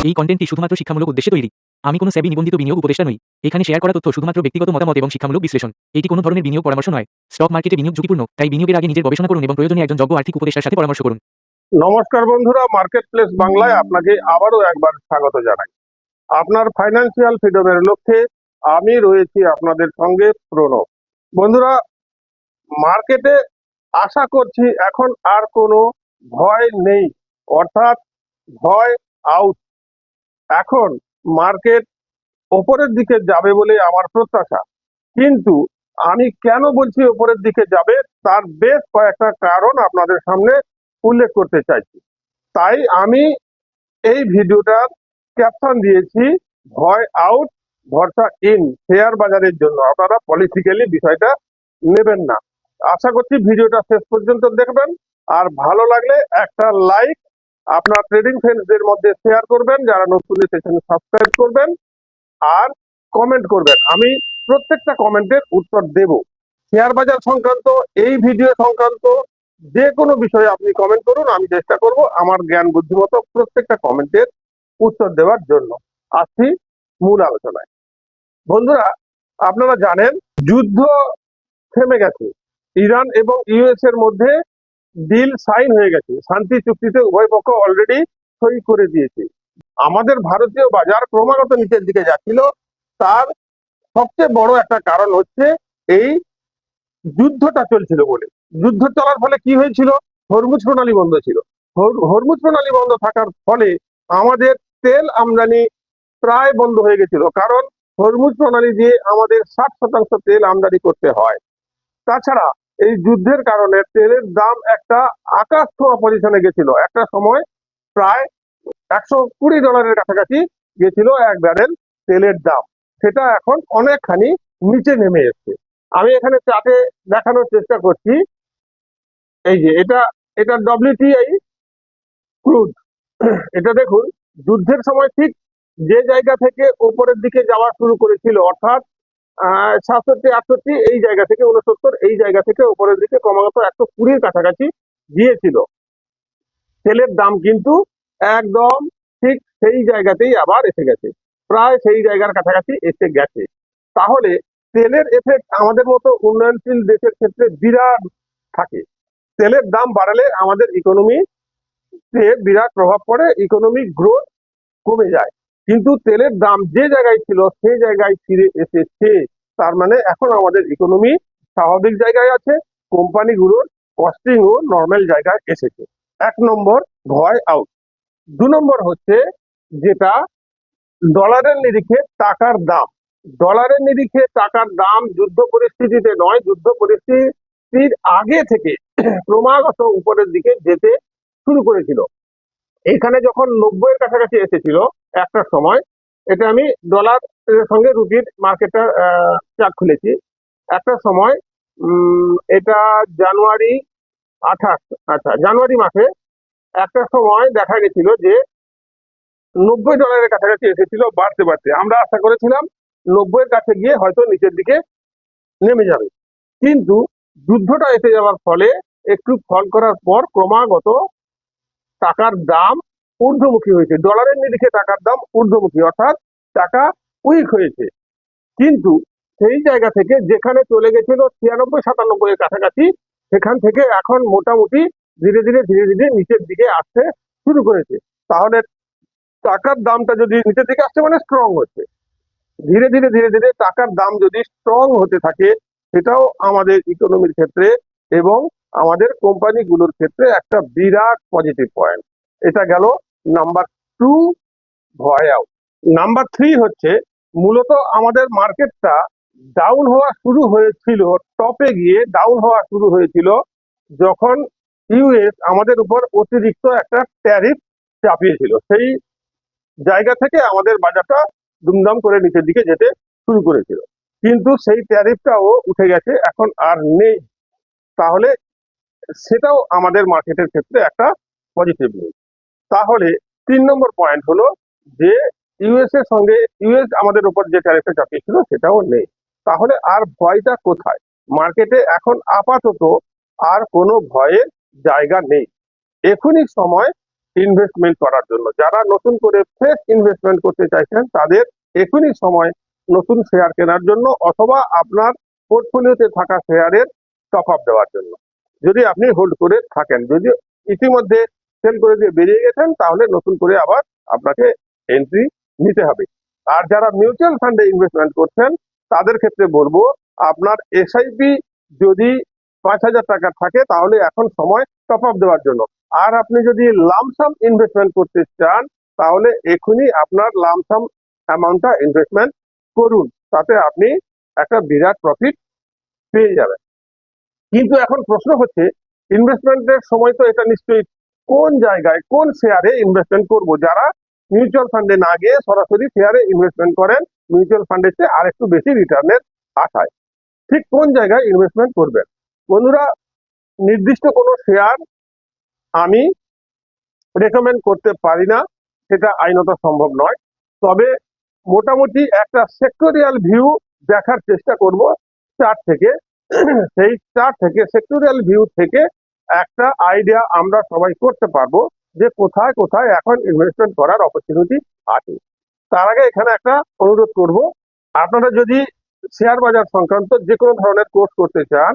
এই কন্টেন্টটি শুধুমাত্র শিক্ষামূলক উদ্দেশ্যে তৈরি। আমি কোনো সেবি নিবন্ধিত বিনিয়োগ উপদেষ্টা নই। এখানে শেয়ার করা তথ্য শুধুমাত্র ব্যক্তিগত মতামত এবং শিক্ষামূলক বিশ্লেষণ। এটি কোনো ধরনের বিনিয়োগ পরামর্শ নয়। স্টক মার্কেটে বিনিয়োগ ঝুঁকিপূর্ণ, তাই বিনিয়োগের আগে নিজের গবেষণা করুন এবং প্রয়োজনে একজন যোগ্য আর্থিক উপদেষ্টার সাথে পরামর্শ করুন। নমস্কার বন্ধুরা, মার্কেট প্লেস বাংলায় আপনাকে আবারও একবার স্বাগত জানাই। আপনার ফাইন্যান্সিয়াল ফ্রিডমের লক্ষ্যে আমি রয়েছি আপনাদের সঙ্গে প্রণব। বন্ধুরা, মার্কেটে আশা করছি এখন আর কোনো ভয় নেই, অর্থাৎ ভয় আউট। এখন মার্কেট ওপরের দিকে যাবে বলে আমার প্রত্যাশা। কিন্তু আমি কেন বলছি ওপরের দিকে যাবে, তার বেশ কয়েকটা কারণ আপনাদের সামনে উল্লেখ করতে চাইছি। তাই আমি এই ভিডিওটার ক্যাপশন দিয়েছি ভয় আউট ভরসা ইন শেয়ার বাজারের জন্য। আপনারা পলিটিক্যালি বিষয়টা নেবেন না। আশা করছি ভিডিওটা শেষ পর্যন্ত দেখবেন, আর ভালো লাগলে একটা লাইক আপনার ট্রেডিং ফ্রেন্ডসদের মধ্যে শেয়ার করবেন, যারা নতুন সেশনে সাবস্ক্রাইব করবেন, আর কমেন্ট করবেন। আমি প্রত্যেকটা কমেন্টের উত্তর দেব। শেয়ার বাজার সংক্রান্ত, এই ভিডিও সংক্রান্ত যে কোনো বিষয়ে আপনি কমেন্ট করুন, আমি চেষ্টা করব আমার জ্ঞান বুদ্ধিমতো প্রত্যেকটা কমেন্টের উত্তর দেওয়ার জন্য। আসছি মূল আলোচনায়। বন্ধুরা, আপনারা জানেন যুদ্ধ থেমে গেছে। ইরান এবং ইউএস এর মধ্যে ডিল সাইন হয়ে গেছে। শান্তি চুক্তিতে উভয় পক্ষ অলরেডি সই করে দিয়েছে। আমাদের ভারতীয় বাজার ক্রমাগত নিচের দিকে যাচ্ছিল। তার সবচেয়ে বড় একটা কারণ হচ্ছে এই যুদ্ধটা চলছিল বলে। যুদ্ধ চলার ফলে কি হয়েছিল? হরমুজ প্রণালী বন্ধ ছিল। হরমুজ প্রণালী বন্ধ থাকার ফলে আমাদের তেল আমদানি প্রায় বন্ধ হয়ে গেছিল, কারণ হরমুজ প্রণালী দিয়ে আমাদের 60% তেল আমদানি করতে হয়। তাছাড়া এই যুদ্ধের কারণে তেলের দাম একটা আকাশ ছোঁয়া পজিশনে গেছিল। একটা সময় প্রায় $120 কাছাকাছি গেছিল এক ব্যারেল তেলের দাম। সেটা এখন অনেকখানি নিচে নেমে এসছে। আমি এখানে চার্টে দেখানোর চেষ্টা করছি। এই যে এটা WTI ক্রুড। এটা দেখুন, যুদ্ধের সময় ঠিক যে জায়গা থেকে উপরের দিকে যাওয়া শুরু করেছিল, অর্থাৎ 67-68, এই জায়গা থেকে 69, এই জায়গা থেকে উপরের দিকে ক্রমাগত 120-র কাছাকাছি গিয়েছিল। তেলের দাম কিন্তু একদম ঠিক সেই জায়গাতেই আবার এসে গেছে, প্রায় সেই জায়গার কাছাকাছি এসে গেছে। তাহলে তেলের এফেক্ট আমাদের মতো উন্নয়নশীল দেশের ক্ষেত্রে বিরাট থাকে। তেলের দাম বাড়ালে আমাদের ইকোনমিতে বিরাট প্রভাব পড়ে, ইকোনমিক গ্রোথ কমে যায়। কিন্তু তেলের দাম যে জায়গায় ছিল সেই জায়গায় ফিরে এসেছে। তার মানে এখন আমাদের ইকোনমি স্বাভাবিক জায়গায় আছে, কোম্পানিগুলোর কস্টিংও নর্মাল জায়গায় এসেছে। 1 নম্বর ভয় আউট। 2 নম্বর হচ্ছে যেটা ডলারের নিরিখে টাকার দাম। ডলারের নিরিখে টাকার দাম যুদ্ধ পরিস্থিতিতে নয়, যুদ্ধ পরিস্থিতির আগে থেকে ক্রমাগত উপরের দিকে যেতে শুরু করেছিল। এখানে যখন 90-এর কাছাকাছি এসেছিল একটা সময়, এটা আমি ডলার সঙ্গে রুপির মার্কেটটা চার্ট খুলেছি। একটা সময় এটা জানুয়ারি 28, আচ্ছা জানুয়ারি মাসে একটা সময় দেখা গেছিল যে $90 কাছাকাছি এসেছিল। বাড়তে বাড়তে আমরা আশা করেছিলাম 90-এর কাছে গিয়ে হয়তো নিচের দিকে নেমে যাবে। কিন্তু যুদ্ধটা এসে যাওয়ার ফলে একটু ফল করার পর ক্রমাগত টাকার দাম ঊর্ধ্বমুখী হয়েছে। ডলারের নিরিখে টাকার দাম ঊর্ধ্বমুখী, অর্থাৎ টাকা উইক হয়েছে। কিন্তু সেই জায়গা থেকে যেখানে চলে গেছিল 96-97-এর কাছাকাছি, সেখান থেকে এখন মোটামুটি ধীরে ধীরে নিচের দিকে আসতে শুরু করেছে। তাহলে টাকার দামটা যদি নিচের দিকে আসছে মানে স্ট্রং হচ্ছে। ধীরে ধীরে টাকার দাম যদি স্ট্রং হতে থাকে, সেটাও আমাদের ইকোনমির ক্ষেত্রে এবং আমাদের কোম্পানিগুলোর ক্ষেত্রে একটা বিরাট পজিটিভ পয়েন্ট। এটা গেল নাম্বার 2, ভয় আউট। নাম্বার 3 হচ্ছে মূলত আমাদের মার্কেটটা ডাউন হওয়া শুরু হয়েছিল, টপে গিয়ে ডাউন হওয়া শুরু হয়েছিল যখন ইউএস আমাদের উপর অতিরিক্ত একটা ট্যারিফ চাপিয়েছিল। সেই জায়গা থেকে আমাদের বাজারটা দুমদাম করে নিচের দিকে যেতে শুরু করেছিল। কিন্তু সেই ট্যারিফটাও উঠে গেছে, এখন আর নেই। তাহলে সেটাও আমাদের মার্কেটের ক্ষেত্রে একটা পজিটিভ নিউজ। তাহলে 3 নম্বর পয়েন্ট হলো যে ইউএস এর সঙ্গে ইউএস আমাদের উপর যে ট্যারিফটা চাপিয়েছিল সেটাও নেই। তাহলে আর ভয়টা কোথায়? মার্কেটে এখন আপাতত আর কোনো ভয়ের জায়গা নেই। এখনই সময় ইনভেস্টমেন্ট করার জন্য। যারা নতুন করে ফ্রেশ ইনভেস্টমেন্ট করতে চাইছেন তাদের এখনই সময় নতুন শেয়ার কেনার জন্য অথবা আপনার পোর্টফোলিওতে থাকা শেয়ারের টপ আপ দেওয়ার জন্য। যদি আপনি হোল্ড করে থাকেন, যদি ইতিমধ্যে সেল করে দিয়ে বেরিয়ে গেছেন, তাহলে নতুন করে আবার আপনাকে এন্ট্রি নিতে হবে। আর যারা মিউচুয়াল ফান্ডে ইনভেস্টমেন্ট করছেন তাদের ক্ষেত্রে বলবো, আপনার এসআইপি যদি 5,000 টাকা থাকে তাহলে এখন সময় টপ আপ দেওয়ার জন্য। আর আপনি যদি লামসাম ইনভেস্টমেন্ট করতে চান তাহলে এখনই আপনার লামসাম অ্যামাউন্টটা ইনভেস্টমেন্ট করুন, তাতে আপনি একটা বিরাট প্রফিট পেয়ে যাবেন। কিন্তু এখন প্রশ্ন হচ্ছে, ইনভেস্টমেন্টের সময় তো এটা নিশ্চয়ই কোন জায়গায় কোন শেয়ারে ইনভেস্টমেন্ট করব। যারা মিউচুয়াল ফান্ডে না গিয়ে সরাসরি শেয়ারে ইনভেস্টমেন্ট করেন মিউচুয়াল ফান্ডের চেয়ে আর একটু বেশি রিটার্নের আশায়, ঠিক কোন জায়গায় ইনভেস্টমেন্ট করবেন? বন্ধুরা, নির্দিষ্ট কোনো শেয়ার আমি রেকমেন্ড করতে পারি না, সেটা আইনত সম্ভব নয়। তবে মোটামুটি একটা সেক্টরিয়াল ভিউ দেখার চেষ্টা করব চার্ট থেকে। সেই চার্ট থেকে সেক্টরিয়াল ভিউ থেকে একটা আইডিয়া আমরা সবাই করতে পারবো যে কোথায় কোথায় এখন ইনভেস্টমেন্ট করার অপরচুনিটি আছে। তার আগে এখানে একটা অনুরোধ করব, আপনারা যদি শেয়ার বাজার সংক্রান্ত যে কোনো ধরনের কোর্স করতে চান,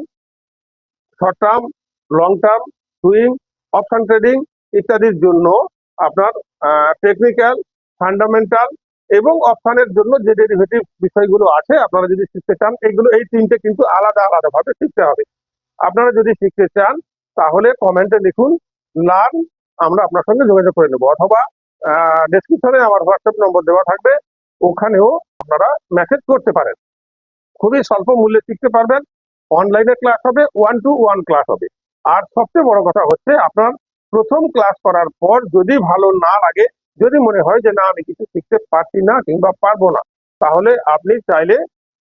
short term, long term, swing, option trading ইত্যাদির জন্য আপনার টেকনিক্যাল, ফান্ডামেন্টাল এবং অপশনের জন্য যে ডেরিভেটিভ বিষয়গুলো আছে আপনারা যদি শিখতে চান, এগুলো এই তিনটে কিন্তু আলাদা আলাদা ভাবে শিখতে হবে। আপনারা যদি শিখতে চান তাহলে কমেন্টে লিখুন লার্ন, আমরা আপনার সঙ্গে যোগাযোগ করে নেবো, অথবা ডেসক্রিপশনে আমার হোয়াটসঅ্যাপ নম্বর দেওয়া থাকবে, ওখানেও আপনারা মেসেজ করতে পারেন। খুবই স্বল্প মূল্যে শিখতে পারবেন। অনলাইনে ক্লাস হবে, 1-to-1 ক্লাস হবে। আর সবচেয়ে বড় কথা হচ্ছে, আপনার প্রথম ক্লাস করার পর যদি ভালো না লাগে, যদি মনে হয় যে না আমি কিছু শিখতে পারছি না কিংবা পারবো না, তাহলে আপনি চাইলে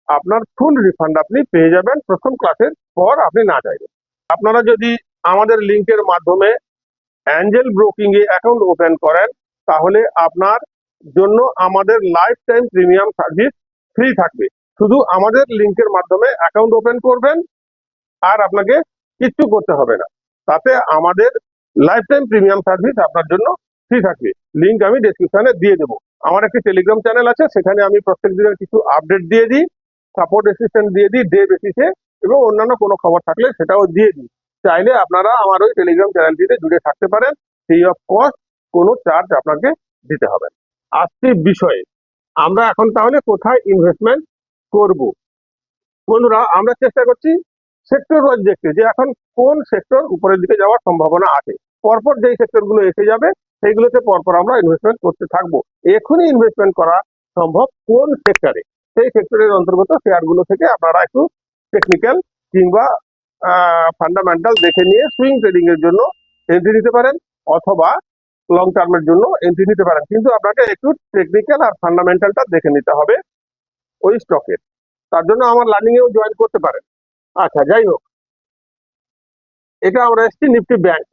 আপনার ফুল রিফান্ড আপনি পেয়ে যাবেন প্রথম ক্লাসের পর আপনি না চাইবেন। আপনারা যদি আমাদের লিঙ্কের মাধ্যমে অ্যাঞ্জেল ব্রোকিং এ অ্যাকাউন্ট ওপেন করেন তাহলে আপনার জন্য আমাদের life time premium service free থাকবে। শুধু আমাদের লিঙ্কের মাধ্যমে অ্যাকাউন্ট ওপেন করবেন আর আপনাকে কিচ্ছু করতে হবে না, তাতে আমাদের লাইফ টাইম প্রিমিয়াম সার্ভিস আপনার জন্য ফ্রি থাকবে। লিঙ্ক আমি ডেসক্রিপশনে দিয়ে দেবো। আমার একটি টেলিগ্রাম চ্যানেল আছে, সেখানে আমি প্রত্যেক দিনের কিছু আপডেট দিয়ে দিই, সাপোর্ট অ্যাসিস্ট্যান্ট দিয়ে দিই ডে বেসিসে, এবং অন্যান্য কোনো খবর থাকলে সেটাও দিয়ে দিই। চাইলে আপনারা আমার ওই টেলিগ্রাম চ্যানেলটিতে জুড়ে থাকতে পারেন, ফ্রি অফ কস্ট, কোনো চার্জ আপনাকে দিতে হবে না। আসছি বিষয়ে, আমরা এখন তাহলে কোথায় ইনভেস্টমেন্ট করব? বন্ধুরা, আমরা চেষ্টা করছি সেক্টর ওয়াইজ দেখতে, যে এখন কোন সেক্টর উপরের দিকে যাওয়ার সম্ভাবনা আছে। পরপর যেই সেক্টর গুলো এসে যাবে সেইগুলোতে পরপর আমরা ইনভেস্টমেন্ট করতে থাকবো। এখনই ইনভেস্টমেন্ট করা সম্ভব কোন সেক্টরে, সেই সেক্টরের অন্তর্গত শেয়ার গুলো থেকে আপনারা একটু টেকনিক্যাল কিংবা ফান্ডামেন্টাল দেখে নিয়ে সুইং ট্রেডিং এর জন্য এন্ট্রি নিতে পারেন, অথবা লং টার্মের জন্য এন্ট্রি নিতে পারেন। কিন্তু আপনাকে একটু টেকনিক্যাল আর ফান্ডামেন্টালটা দেখে নিতে হবে ওই স্টকের। তার জন্য আমার লার্নিং এও জয়েন করতে পারেন। আচ্ছা, যাই হোক, এটা আমরা এসছি নিফটি ব্যাংক।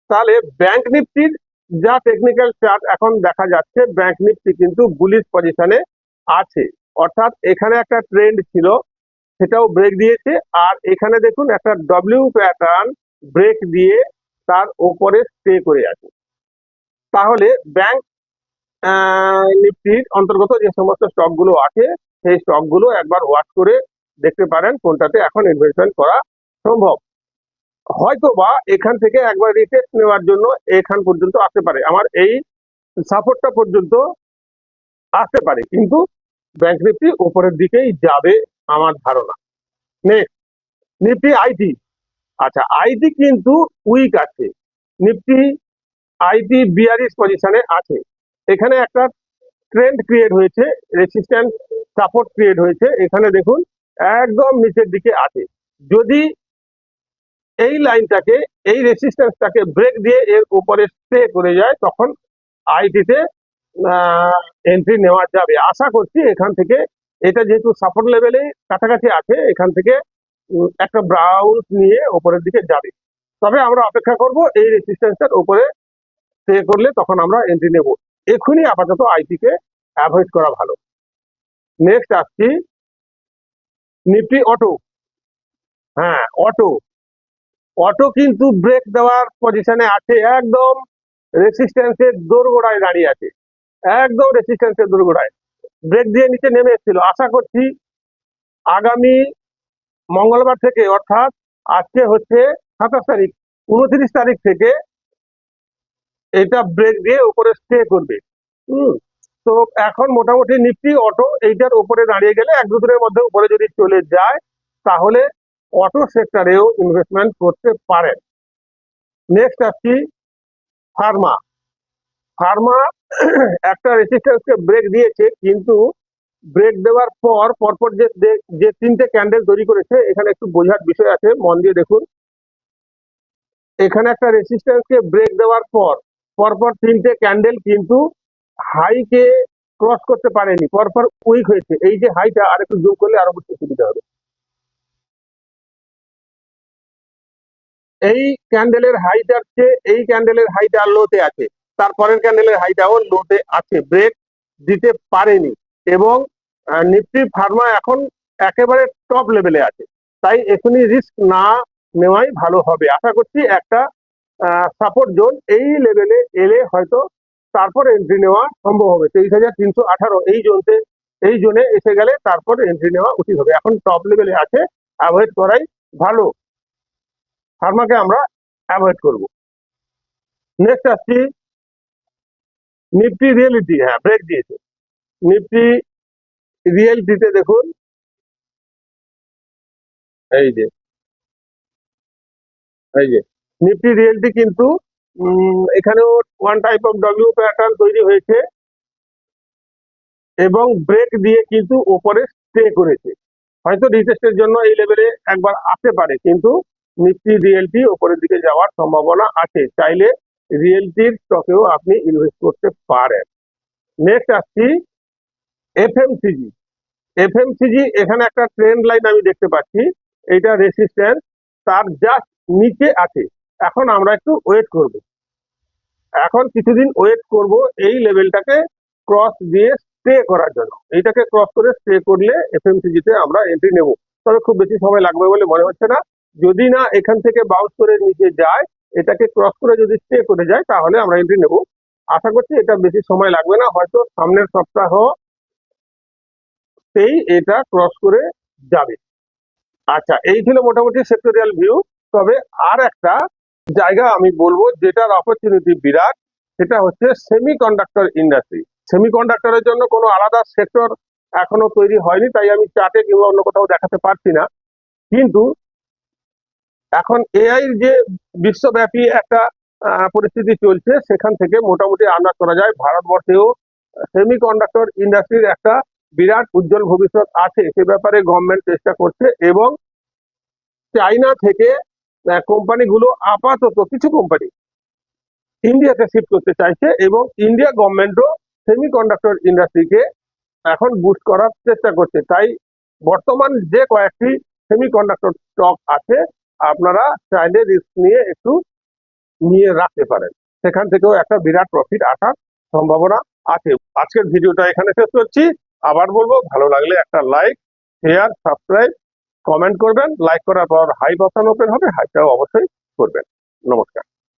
তাহলে ব্যাংক নিফটির যা টেকনিক্যাল চার্ট এখন দেখা যাচ্ছে, ব্যাংক নিফটি কিন্তু বুলিশ পজিশনে আছে, অর্থাৎ এখানে একটা ট্রেন্ড ছিল সেটাও ব্রেক দিয়েছে, আর এখানে দেখুন একটা ডব্লিউ প্যাটার্ন ব্রেক দিয়ে তার ওপরে স্টে করে আছে। তাহলে ব্যাংক নিফটির অন্তর্গত যে সমস্ত স্টক গুলো আছে সেই স্টক গুলো একবার ওয়াচ করে দেখতে পারেন কোনটাতে এখন ইনভেস্টমেন্ট করা সম্ভব। হয়তো বা এখান থেকে একবার রিটেস্ট নেওয়ার জন্য এখান পর্যন্ত আসতে পারে, আমার এই সাপোর্টটা পর্যন্ত আসতে পারে, কিন্তু ব্যাংক নিফটি উপরের দিকেই যাবে আমার ধারণা। Next, Nifty IT. আচ্ছা, আইটি কিন্তু উইক আছে, নিফটি আইটি 42 পজিশনে আছে। এখানে একটা ট্রেন্ড ক্রিয়েট হয়েছে, রেসিস্ট্যান্স সাপোর্ট ক্রিয়েট হয়েছে, এখানে দেখুন একদম নিচের দিকে আছে। যদি এই লাইনটাকে, এই রেসিস্ট্যান্সটাকে ব্রেক দিয়ে এর উপরে স্টে করে যায়, তখন আইটিতে এন্ট্রি নেওয়া যাবে। আশা করছি এখান থেকে, এটা যেহেতু সাপোর্ট লেভেলে কাছাকাছি আছে, এখান থেকে একটা ব্রাউন্স নিয়ে উপরের দিকে যাবে। তবে আমরা অপেক্ষা করব এই রেসিস্ট্যান্সের উপরে স্টে করলে তখন আমরা এন্ট্রি নেব। এখনই আপাতত আইটিকে অ্যাভয়েড করা ভালো। নেক্সট আসছি নিফটি অটো। হ্যাঁ, অটো কিন্তু ব্রেক দেওয়ার পজিশনে আছে, একদম রেসিস্ট্যান্সের দোরগোড়ায় দাঁড়িয়ে আছে, একদম রেসিস্ট্যান্সের দোরগোড়ায়। ব্রেক দিয়ে নিচে নেমে এসেছিল। আশা করছি আগামী মঙ্গলবার থেকে, অর্থাৎ আজকে হচ্ছে 27 তারিখ, 29 তারিখ থেকে এটা ব্রেক দিয়ে উপরে স্টে করবে। তো এখন মোটামুটি নিফটি অটো এইটার উপরে দাঁড়িয়ে গেলে এক দুদিনের মধ্যে উপরে যদি চলে যায় তাহলে অটো সেক্টরেও ইনভেস্টমেন্ট করতে পারেন। নেক্সট আসছি ফার্মা। ফার্মা একটা রেসিস্ট্যান্সকে ব্রেক দিয়েছে, কিন্তু ব্রেক দেওয়ার পর পরপর যে তিনটে ক্যান্ডেল তৈরি করেছে, এখানে একটু বোঝার বিষয় আছে, মন দিয়ে দেখুন। এখানে একটা রেসিস্ট্যান্সকে ব্রেক দেওয়ার পর পরপর তিনটে ক্যান্ডেল কিন্তু হাইকে ক্রস করতে পারেনি, পরপর উইক হয়েছে। এই যে হাইটা আর একটু জুম করলে আরো বুঝতে সুবিধা হবে। এই ক্যান্ডেলের হাইটার চেয়ে এই ক্যান্ডেলের হাইটা লোতে আছে, তারপরের ক্যান্ডেলের হাইটাও লোতে আছে, ব্রেক দিতে পারেনি। এবং নিফটি ফার্মা এখন একেবারে টপ লেভেলে আছে, তাই এখনই রিস্ক না নেওয়াই ভালো হবে। আশা করছি একটা সাপোর্ট জোন এই লেভেলে এলে হয়তো তারপর এন্ট্রি নেওয়া সম্ভব হবে। 23,318 এই জোনে এসে গেলে তারপর এন্ট্রি নেওয়া উচিত হবে। এখন টপ লেভেলে আছে, অ্যাভয়েড করাই ভালো। ফার্মাকে আমরা অ্যাভয়েড করব। নেক্সট আসছি নিফটি রিয়েলিটি। হ্যাঁ, ব্রেক দিয়েছে নিফটি রিয়েলিটিতে। দেখুন এই যে নিফটি রিয়েলিটি কিন্তু এখানেও one type of W pattern তৈরি হয়েছে এবং ব্রেক দিয়ে কিন্তু উপরে স্টে করেছে। হয়তো রিটেস্টের জন্য এই লেভেলে একবার আসতে পারে, কিন্তু নিফটি রিয়েলটি উপরের দিকে যাওয়ার সম্ভাবনা আছে। চাইলে রিয়েলটির স্টকেও আপনি ইনভেস্ট করতে পারেন। নেক্সট আসছি এফএমসিজি। এফএমসিজি এখানে একটা ট্রেন্ড লাইন আমি দেখতে পাচ্ছি, এটা রেসিস্ট্যান্স তার জাস্ট নিচে আছে। এখন আমরা একটু ওয়েট করব, এখন কিছুদিন ওয়েট করব এই লেভেলটাকে ক্রস দিয়ে স্টে করার জন্য। এইটাকে ক্রস করে স্টে করলে এফএমসিজি তে আমরা এন্ট্রি নেব, তবে খুব বেশি সময় লাগবে বলে মনে হচ্ছে না। যদি না এখান থেকে বাউন্স করে নিচে যায়, এটাকে ক্রস করে যদি স্টে করে যায়, তাহলে আমরা এন্ট্রি নেব। আশা করছি এটা বেশি সময় লাগবে না, হয়তো সামনের সপ্তাহতেই এটা ক্রস করে যাবে। আচ্ছা, এই ছিল মোটামুটি সেক্টরিয়াল ভিউ। তবে আর একটা জায়গা আমি বলবো যেটার অপরচুনিটি বিরাট, সেটা হচ্ছে সেমিকন্ডাক্টর ইন্ডাস্ট্রি। সেমিকন্ডাক্টরের জন্য কোনো আলাদা সেক্টর এখনো তৈরি হয়নি, তাই আমি চার্টে কিংবা অন্য কোথাও দেখাতে পারছি না। কিন্তু এখন এআই যে বিশ্বব্যাপী একটা পরিস্থিতি চলছে, সেখান থেকে মোটামুটি আন্দাজ করা যায় ভারতবর্ষেও সেমিকন্ডাক্টর ইন্ডাস্ট্রির একটা বিরাট উজ্জ্বল ভবিষ্যৎ আছে। সে ব্যাপারে গভর্নমেন্ট চেষ্টা করছে এবং চাইনা থেকে কোম্পানিগুলো আপাতত কিছু কোম্পানি ইন্ডিয়াতে শিফট করতে চাইছে এবং ইন্ডিয়া গভর্নমেন্টও সেমিকন্ডাক্টর ইন্ডাস্ট্রিকে এখন বুস্ট করার চেষ্টা করছে। তাই বর্তমান যে কয়েকটি সেমিকন্ডাক্টর স্টক আছে, আপনারা চাইলে রিস্ক নিয়ে একটু নিয়ে রাখতে পারেন, সেখান থেকেও একটা বিরাট প্রফিট আসার সম্ভাবনা আছে। আজকের ভিডিওটা এখানে শেষ করছি। আবার বলবো, ভালো লাগলে একটা লাইক, শেয়ার, সাবস্ক্রাইব, কমেন্ট করবেন। লাইক করার পর হাই অপশন ওপেন হবে, হাইটাও অবশ্যই করবেন। নমস্কার।